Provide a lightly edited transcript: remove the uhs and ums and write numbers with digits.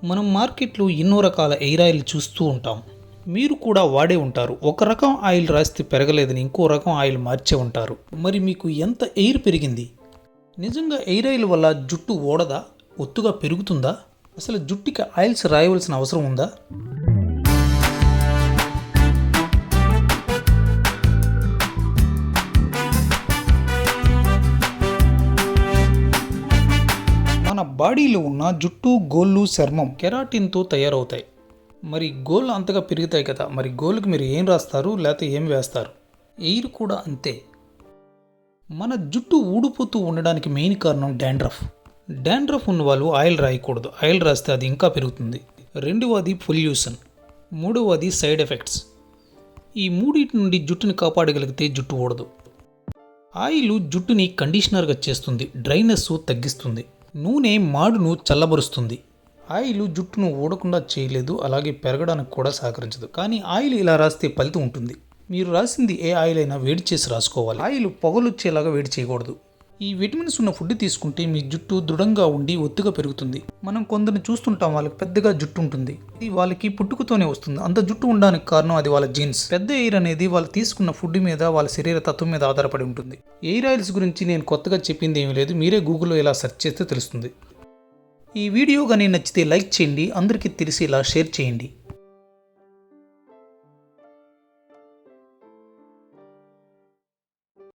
మనం మార్కెట్లో ఎన్నో రకాల ఎయిర్ ఆయిల్ చూస్తూ ఉంటాం. మీరు కూడా వాడే ఉంటారు. ఒక రకం ఆయిల్ రాస్తే పెరగలేదని ఇంకో రకం ఆయిల్ మార్చే ఉంటారు. మరి మీకు ఎంత ఎయిర్ పెరిగింది? నిజంగా ఎయిర్ ఆయిల్ వల్ల జుట్టు ఓడదా? ఒత్తుగా పెరుగుతుందా? అసలు జుట్టుకి ఆయిల్స్ రాయవలసిన అవసరం ఉందా? మన బాడీలో ఉన్న జుట్టు, గోళ్ళు, చర్మం కెరాటిన్తో తయారవుతాయి. మరి గోళ్ళు అంతగా పెరుగుతాయి కదా, మరి గోళ్ళకి మీరు ఏం రాస్తారు లేకపోతే ఏం వేస్తారు? ఎయిర్ కూడా అంతే. మన జుట్టు ఊడిపోతూ ఉండడానికి మెయిన్ కారణం డాండ్రఫ్. డాండ్రఫ్ ఉన్న వాళ్ళు ఆయిల్ రాయకూడదు. ఆయిల్ రాస్తే అది ఇంకా పెరుగుతుంది. రెండవది పొల్యూషన్. మూడవది సైడ్ ఎఫెక్ట్స్. ఈ మూడింటి నుండి జుట్టుని కాపాడగలిగితే జుట్టు ఊడదు. ఆయిల్ జుట్టుని కండిషనర్గా చేస్తుంది, డ్రైనెస్ తగ్గిస్తుంది. నూనె మాడును చల్లబరుస్తుంది. ఆయిల్ జుట్టును ఊడకుండా చేయలేదు, అలాగే పెరగడానికి కూడా సహకరించదు. కానీ ఆయిల్ ఇలా రాస్తే ఫలితం ఉంటుంది. మీరు రాసింది ఏ ఆయిల్ అయినా వేడి చేసి రాసుకోవాలి. ఆయిల్ పొగలొచ్చేలాగా వేడి చేయకూడదు. ఈ విటమిన్స్ ఉన్న ఫుడ్ తీసుకుంటే మీ జుట్టు దృఢంగా ఉండి ఒత్తుగా పెరుగుతుంది. మనం కొందరిని చూస్తుంటాం, వాళ్ళకి పెద్దగా జుట్టు ఉంటుంది. ఇది వాళ్ళకి పుట్టుకతోనే వస్తుంది. అంత జుట్టు ఉండడానికి కారణం అది వాళ్ళ జీన్స్. పెద్ద ఎయిర్ అనేది వాళ్ళు తీసుకున్న ఫుడ్ మీద, వాళ్ళ శరీర తత్వం మీద ఆధారపడి ఉంటుంది. ఎయిర్ ఆయిల్స్ గురించి నేను కొత్తగా చెప్పింది ఏమీ లేదు. మీరే గూగుల్లో ఇలా సెర్చ్ చేస్తే తెలుస్తుంది. ఈ వీడియో కానీ నచ్చితే లైక్ చేయండి, అందరికీ తెలిసేలా షేర్ చేయండి.